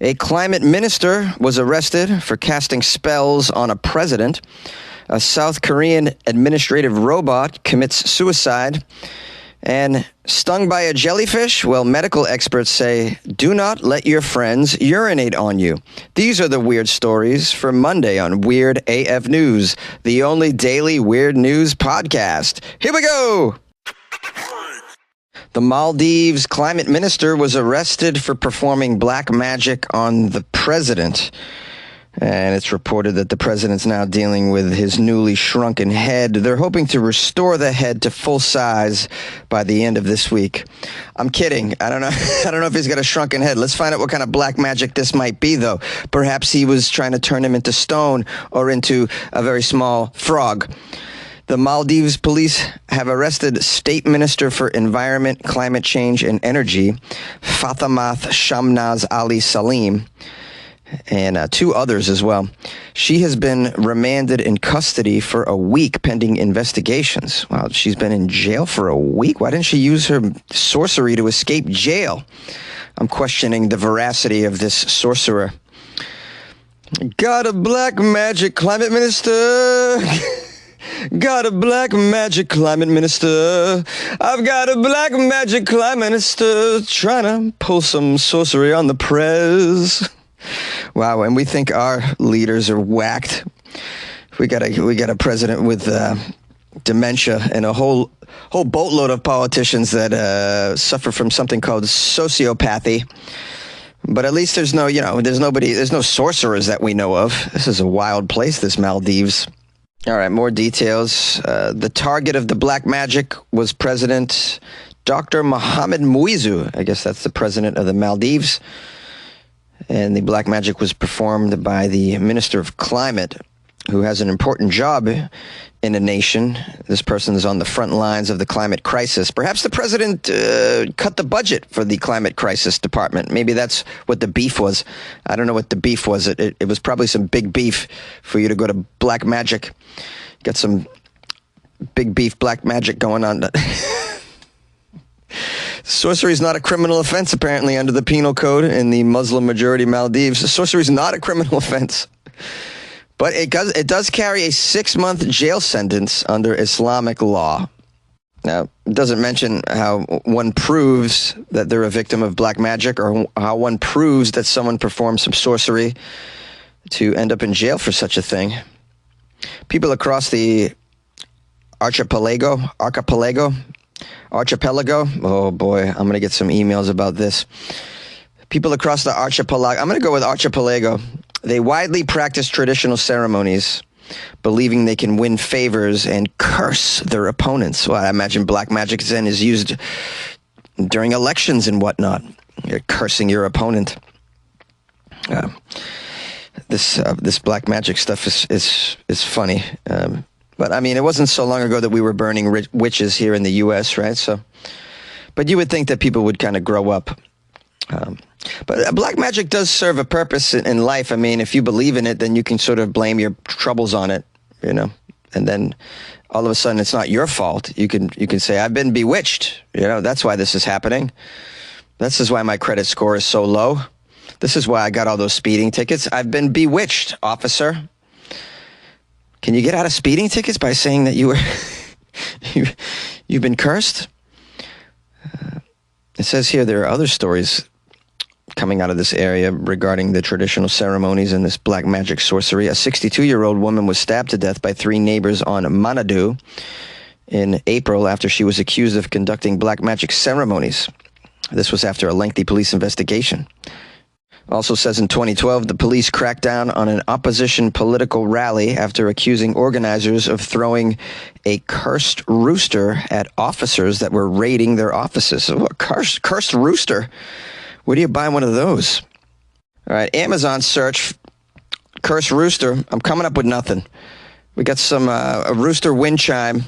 A climate minister was arrested for casting spells on a president. A South Korean administrative robot commits suicide. And stung by a jellyfish? Well, medical experts say, do not let your friends urinate on you. These are the weird stories for Monday on Weird AF News, the only daily weird news podcast. Here we go! The Maldives climate minister was arrested for performing black magic on the president. And it's reported that the president's now dealing with his newly shrunken head. They're hoping to restore the head to full size by the end of this week. I'm kidding. I don't know. I don't know if he's got a shrunken head. Let's find out what kind of black magic this might be, though. Perhaps he was trying to turn him into stone or into a very small frog. The Maldives police have arrested State Minister for Environment, Climate Change, and Energy, Fatamath Shamnaz Ali Salim, and two others as well. She has been remanded in custody for a week pending investigations. Wow, she's been in jail for a week? Why didn't she use her sorcery to escape jail? I'm questioning the veracity of this sorcerer. Got a black magic climate minister. Got a black magic climate minister. I've got a black magic climate minister trying to pull some sorcery on the press. Wow, and we think our leaders are whacked. We got a president with dementia and a whole boatload of politicians that suffer from something called sociopathy. But at least there's no sorcerers that we know of. This is a wild place, this Maldives. All right, more details. The target of the black magic was President Dr. Mohamed Muizu. I guess that's the president of the Maldives. And the black magic was performed by the Minister of Climate, who has an important job in a nation. This person is on the front lines of the climate crisis. Perhaps the president cut the budget for the climate crisis department. Maybe that's what the beef was. I don't know what the beef was. It was probably some big beef for you to go to black magic. Got some big beef black magic going on. Sorcery is not a criminal offense, apparently, under the penal code in the Muslim-majority Maldives. Sorcery is not a criminal offense. But it does carry a 6-month jail sentence under Islamic law. Now, it doesn't mention how one proves that they're a victim of black magic or how one proves that someone performed some sorcery to end up in jail for such a thing. People across the archipelago, oh boy, I'm going to get some emails about this. People across the archipelago, I'm going to go with archipelago. They widely practice traditional ceremonies, believing they can win favors and curse their opponents. Well, I imagine black magic then is used during elections and whatnot. You're cursing your opponent. This black magic stuff is funny. But I mean, it wasn't so long ago that we were burning witches here in the U.S., right? So, but you would think that people would kind of grow up. But black magic does serve a purpose in life. I mean, if you believe in it, then you can sort of blame your troubles on it, and then all of a sudden it's not your fault. You can say, I've been bewitched. That's why this is happening. This is why my credit score is so low. This is why I got all those speeding tickets. I've been bewitched, officer. Can you get out of speeding tickets by saying that you've been cursed? It says here there are other stories coming out of this area regarding the traditional ceremonies and this black magic sorcery. A 62-year-old woman was stabbed to death by 3 neighbors on Manado in April after she was accused of conducting black magic ceremonies. This was after a lengthy police investigation. Also says in 2012, the police cracked down on an opposition political rally after accusing organizers of throwing a cursed rooster at officers that were raiding their offices. So a cursed rooster? Where do you buy one of those? All right, Amazon search, cursed rooster. I'm coming up with nothing. We got some a rooster wind chime,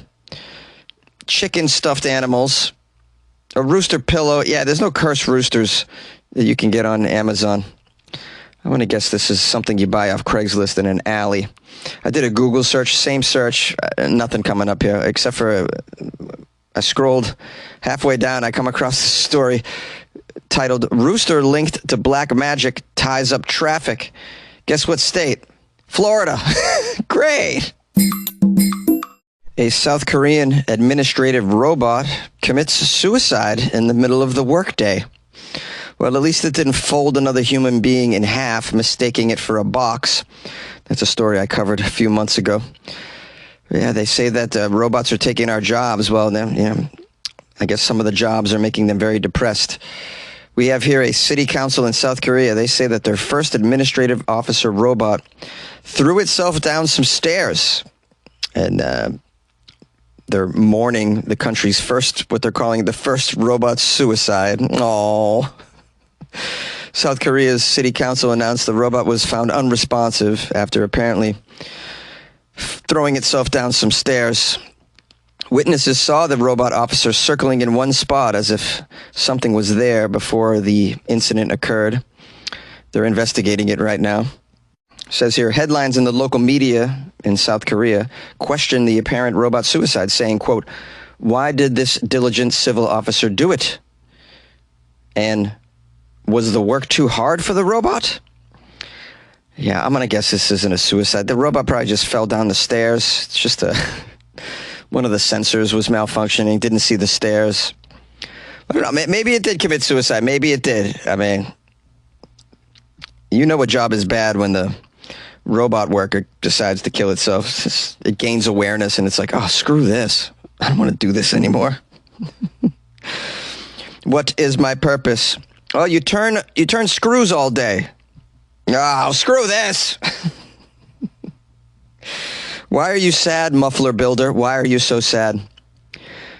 chicken stuffed animals, a rooster pillow. Yeah, there's no cursed roosters that you can get on Amazon. I'm going to guess this is something you buy off Craigslist in an alley. I did a Google search, same search, nothing coming up here, except for I scrolled halfway down. I come across this story titled, Rooster Linked to Black Magic ties up traffic. Guess what state? Florida. Great. A South Korean administrative robot commits suicide in the middle of the workday. Well, at least it didn't fold another human being in half, mistaking it for a box. That's a story I covered a few months ago. Yeah, they say that robots are taking our jobs. Well, I guess some of the jobs are making them very depressed. We have here a city council in South Korea. They say that their first administrative officer robot threw itself down some stairs. And they're mourning the country's first, what they're calling the first robot suicide. Aww. South Korea's city council announced the robot was found unresponsive after apparently throwing itself down some stairs. Witnesses saw the robot officer circling in one spot as if something was there before the incident occurred. They're investigating it right now. It says here, headlines in the local media in South Korea question the apparent robot suicide, saying, quote, "Why did this diligent civil officer do it? And was the work too hard for the robot?" Yeah, I'm going to guess this isn't a suicide. The robot probably just fell down the stairs. It's just one of the sensors was malfunctioning, didn't see the stairs. I don't know, maybe it did commit suicide. Maybe it did. I mean, you know a job is bad when the robot worker decides to kill itself. It gains awareness and it's like, oh, screw this. I don't want to do this anymore. What is my purpose? Well, you turn screws all day. Oh, screw this. Why are you sad, muffler builder? Why are you so sad?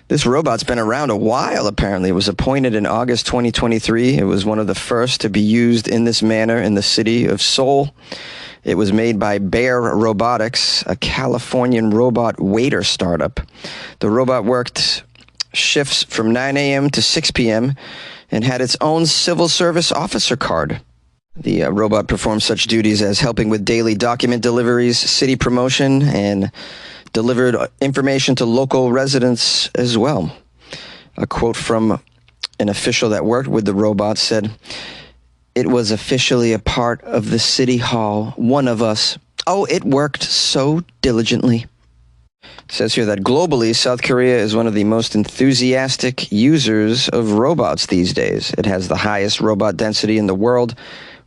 This robot's been around a while, apparently. It was appointed in August 2023. It was one of the first to be used in this manner in the city of Seoul. It was made by Bear Robotics, a Californian robot waiter startup. The robot worked shifts from 9 a.m. to 6 p.m. and had its own civil service officer card. The robot performed such duties as helping with daily document deliveries, city promotion, and delivered information to local residents as well. A quote from an official that worked with the robot said, "It was officially a part of the city hall, one of us. Oh, it worked so diligently." It says here that globally, South Korea is one of the most enthusiastic users of robots these days. It has the highest robot density in the world,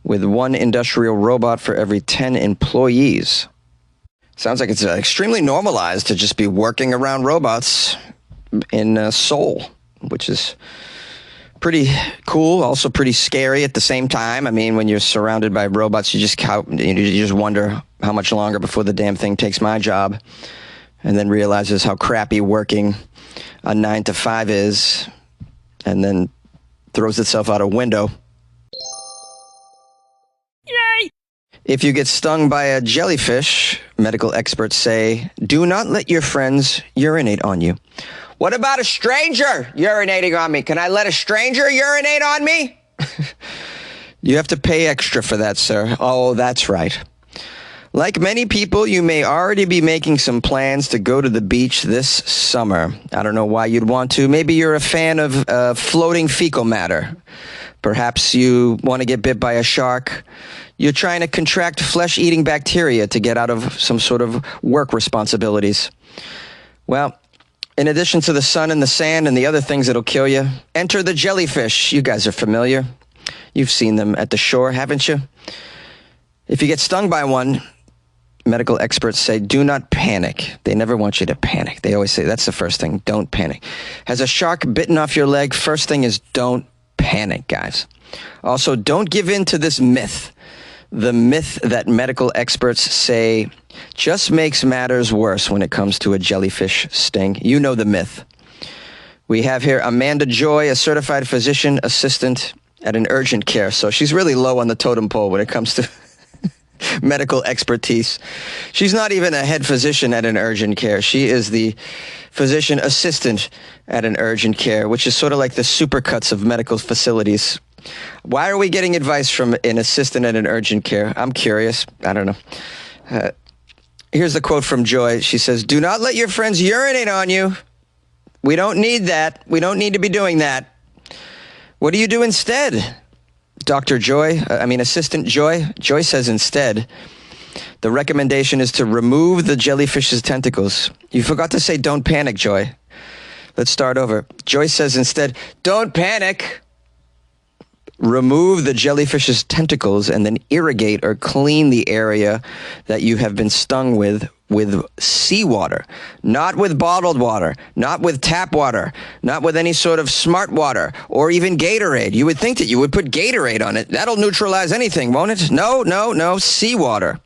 with one industrial robot for every 10 employees. Sounds like it's extremely normalized to just be working around robots in Seoul, which is pretty cool, also pretty scary at the same time. I mean, when you're surrounded by robots, you just wonder how much longer before the damn thing takes my job, and then realizes how crappy working a 9 to 5 is, and then throws itself out a window. Yay! If you get stung by a jellyfish, medical experts say, do not let your friends urinate on you. What about a stranger urinating on me? Can I let a stranger urinate on me? You have to pay extra for that, sir. Oh, that's right. Like many people, you may already be making some plans to go to the beach this summer. I don't know why you'd want to. Maybe you're a fan of floating fecal matter. Perhaps you want to get bit by a shark. You're trying to contract flesh-eating bacteria to get out of some sort of work responsibilities. Well, in addition to the sun and the sand and the other things that'll kill you, enter the jellyfish. You guys are familiar. You've seen them at the shore, haven't you? If you get stung by one, medical experts say, do not panic. They never want you to panic. They always say, that's the first thing, don't panic. Has a shark bitten off your leg? First thing is don't panic, guys. Also, don't give in to this myth. The myth that medical experts say just makes matters worse when it comes to a jellyfish sting. You know the myth. We have here Amanda Joy, a certified physician assistant at an urgent care. So she's really low on the totem pole when it comes to medical expertise. She's not even a head physician at an urgent care. She is the physician assistant at an urgent care, which is sort of like the supercuts of medical facilities. Why are we getting advice from an assistant at an urgent care? I'm curious. I don't know. Here's the quote from Joy. She says, do not let your friends urinate on you. We don't need that. We don't need to be doing that. What do you do instead? Assistant Joy. Joy says instead, the recommendation is to remove the jellyfish's tentacles. You forgot to say don't panic, Joy. Let's start over. Joy says instead, don't panic. Remove the jellyfish's tentacles and then irrigate or clean the area that you have been stung with seawater, not with bottled water, not with tap water, not with any sort of smart water or even Gatorade. You would think that you would put Gatorade on it. That'll neutralize anything, won't it? No, seawater,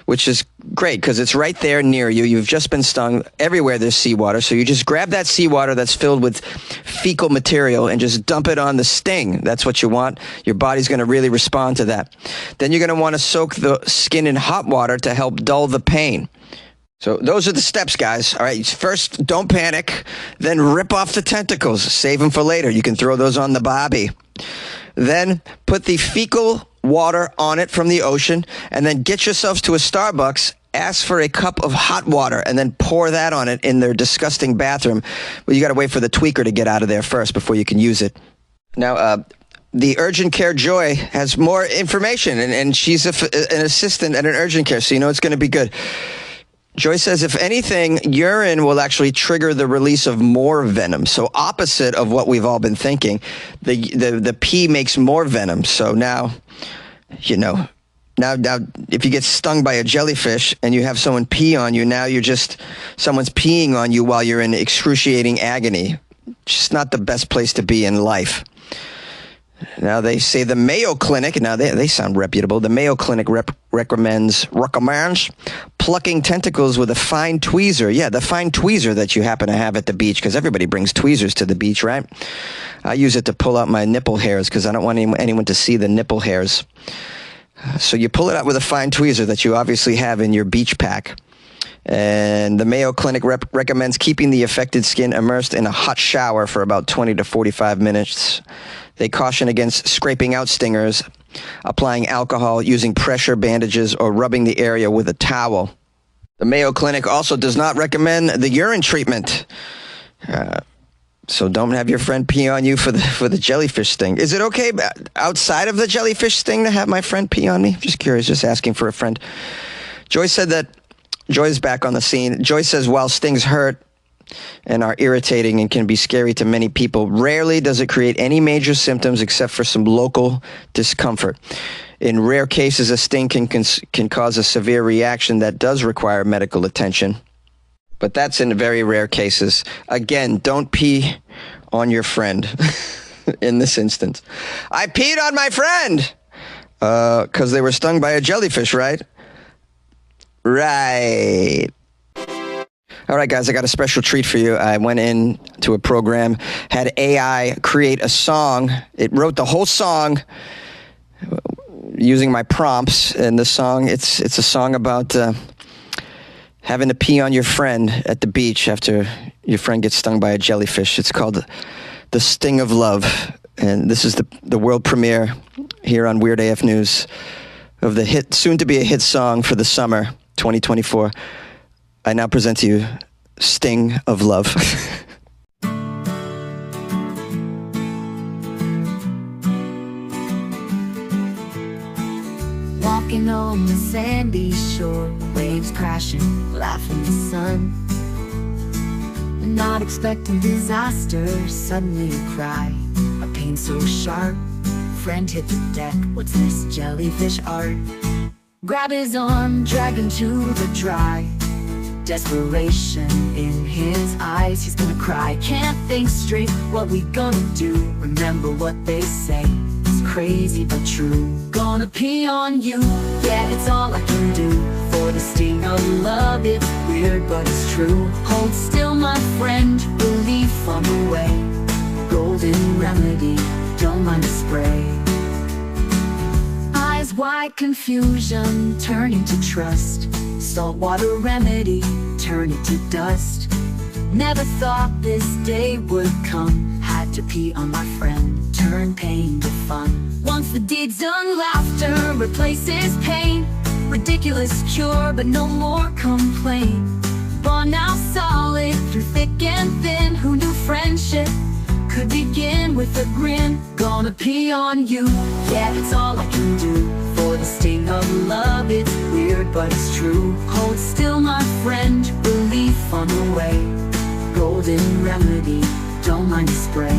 which is great because it's right there near you. You've just been stung. Everywhere there's seawater, so you just grab that seawater that's filled with fecal material and just dump it on the sting. That's what you want. Your body's going to really respond to that. Then you're going to want to soak the skin in hot water to help dull the pain. So those are the steps, guys. All right, first, don't panic. Then rip off the tentacles. Save them for later. You can throw those on the barbie. Then put the fecal water on it from the ocean, and then get yourselves to a Starbucks, ask for a cup of hot water, and then pour that on it in their disgusting bathroom. Well, you got to wait for the tweaker to get out of there first before you can use it. Now, the urgent care Joy has more information, and she's an assistant at an urgent care, so you know it's going to be good. Joy says, if anything, urine will actually trigger the release of more venom. So opposite of what we've all been thinking, the pee makes more venom. So now, now if you get stung by a jellyfish and you have someone pee on you, now someone's peeing on you while you're in excruciating agony. Just not the best place to be in life. Now, they say the Mayo Clinic, now they sound reputable. The Mayo Clinic recommends plucking tentacles with a fine tweezer. Yeah, the fine tweezer that you happen to have at the beach, because everybody brings tweezers to the beach, right? I use it to pull out my nipple hairs because I don't want anyone to see the nipple hairs. So you pull it out with a fine tweezer that you obviously have in your beach pack. And the Mayo Clinic recommends keeping the affected skin immersed in a hot shower for about 20 to 45 minutes. They caution against scraping out stingers, applying alcohol, using pressure bandages, or rubbing the area with a towel. The Mayo Clinic also does not recommend the urine treatment. So don't have your friend pee on you for the jellyfish sting. Is it okay outside of the jellyfish sting to have my friend pee on me? Just curious, just asking for a friend. Joy said that Joy's back on the scene. Joy says while stings hurt and are irritating and can be scary to many people, rarely does it create any major symptoms except for some local discomfort. In rare cases, a sting can cause a severe reaction that does require medical attention. But that's in very rare cases. Again, don't pee on your friend in this instance. I peed on my friend because they were stung by a jellyfish, right? Right. All right, guys, I got a special treat for you. I went in to a program, had AI create a song. It wrote the whole song using my prompts. And the song, it's a song about having to pee on your friend at the beach after your friend gets stung by a jellyfish. It's called The Sting of Love. And this is the world premiere here on Weird AF News of the hit, soon to be a hit song for the summer 2024. I now present to you Sting of Love. Walking on the sandy shore, waves crashing, laughing in the sun. Not expecting disaster, suddenly you cry, a pain so sharp. Friend hit the deck, what's this jellyfish art? Grab his arm, drag him to the dry. Desperation in his eyes, he's gonna cry. Can't think straight, what we gonna do? Remember what they say, it's crazy but true. Gonna pee on you, yeah, it's all I can do. For the sting of love, it's weird but it's true. Hold still my friend, relief on the way. Golden remedy, don't mind the spray. Eyes wide, confusion turning to trust. Saltwater remedy, turn it to dust. Never thought this day would come. Had to pee on my friend, turn pain to fun. Once the deed's done, laughter replaces pain. Ridiculous cure, but no more complaint. Bond now solid through thick and thin. Who knew friendship could begin with a grin. Gonna pee on you, yeah, it's all I can do. For the sting of love, it's weird but it's true. Hold still my friend, relief on the way. Golden remedy, don't mind the spray.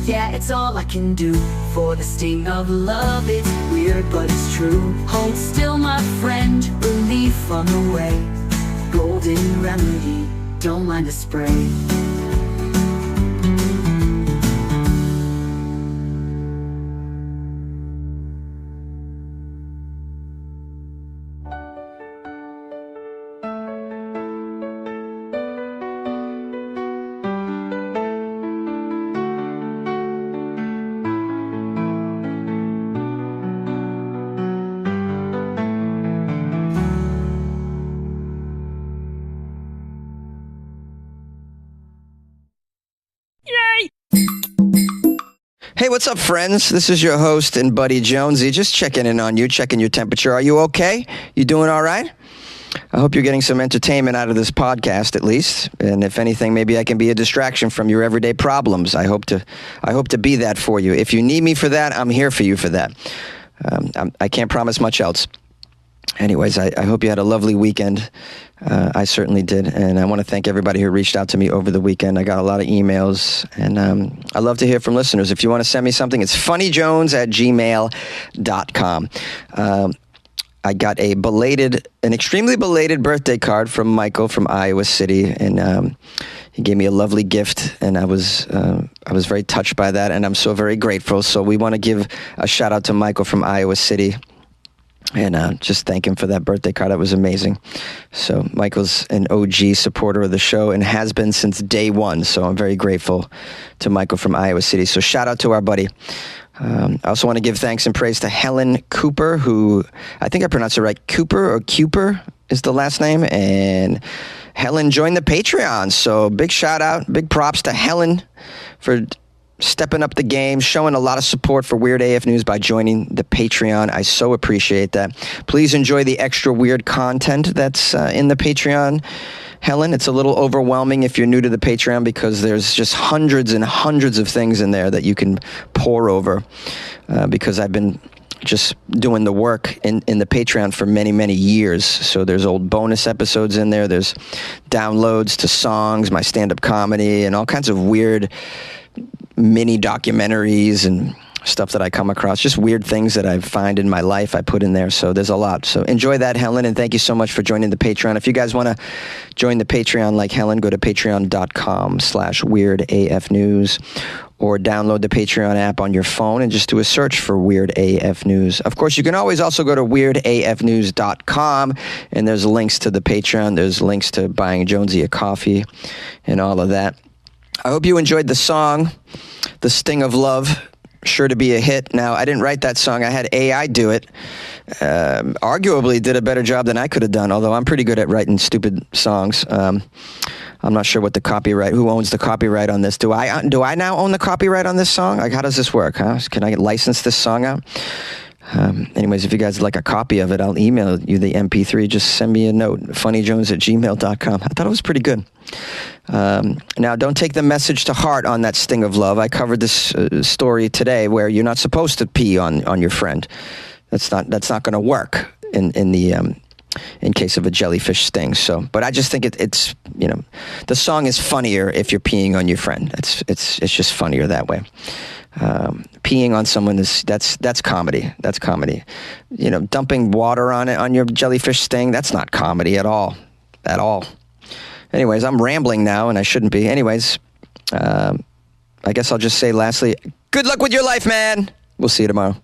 Yeah, it's all I can do. For the sting of love, it's weird but it's true. Hold still my friend, relief on the way. Golden remedy, don't mind the spray. Hey, what's up, friends? This is your host and buddy Jonesy, just checking in on you, checking your temperature. Are you okay? You doing all right? I hope you're getting some entertainment out of this podcast, at least. And if anything, maybe I can be a distraction from your everyday problems. I hope to be that for you. If you need me for that, I'm here for you for that. I can't promise much else. Anyways, I hope you had a lovely weekend. I certainly did, and I want to thank everybody who reached out to me over the weekend. I got a lot of emails, and I love to hear from listeners. If you want to send me something, it's funnyjones@gmail.com. I got an extremely belated birthday card from Michael from Iowa City, and he gave me a lovely gift, and I was very touched by that, and I'm so very grateful. So we want to give a shout out to Michael from Iowa City. And just thank him for that birthday card. That was amazing. So Michael's an OG supporter of the show and has been since day one. So I'm very grateful to Michael from Iowa City. So shout out to our buddy. I also want to give thanks and praise to Helen Cooper, who I think I pronounced it right. Cooper is the last name. And Helen joined the Patreon. So big shout out, big props to Helen for stepping up the game, showing a lot of support for Weird AF News by joining the Patreon. I so appreciate that. Please enjoy the extra weird content that's in the Patreon, Helen. It's a little overwhelming if you're new to the Patreon because there's just hundreds and hundreds of things in there that you can pore over because I've been just doing the work in the Patreon for many, many years. So there's old bonus episodes in there. There's downloads to songs, my stand-up comedy, and all kinds of weird mini documentaries and stuff that I come across, just weird things that I find in my life I put in there. So there's a lot. So enjoy that, Helen, and thank you so much for joining the Patreon. If you guys want to join the Patreon like Helen, go to patreon.com/weirdafnews or download the Patreon app on your phone and just do a search for Weird AF News. Of course, you can always also go to weirdafnews.com, and there's links to the Patreon. There's links to buying Jonesy a coffee and all of that. I hope you enjoyed the song, The Sting of Love, sure to be a hit. Now, I didn't write that song. I had AI do it. Arguably did a better job than I could have done, although I'm pretty good at writing stupid songs. I'm not sure what who owns the copyright on this. Do I now own the copyright on this song? Like, how does this work, huh? Can I license this song out? Anyways, if you guys would like a copy of it, I'll email you the MP3. Just send me a note, funnyjones@gmail.com. I thought it was pretty good. Now, don't take the message to heart on that sting of love. I covered this story today where you're not supposed to pee on your friend. That's not going to work in case of a jellyfish sting. So, but I just think it's the song is funnier if you're peeing on your friend. It's just funnier that way. Peeing on someone that's comedy. That's comedy. Dumping water on your jellyfish sting, that's not comedy at all. At all. Anyways, I'm rambling now, and I shouldn't be. Anyways, I guess I'll just say lastly, good luck with your life, man. We'll see you tomorrow.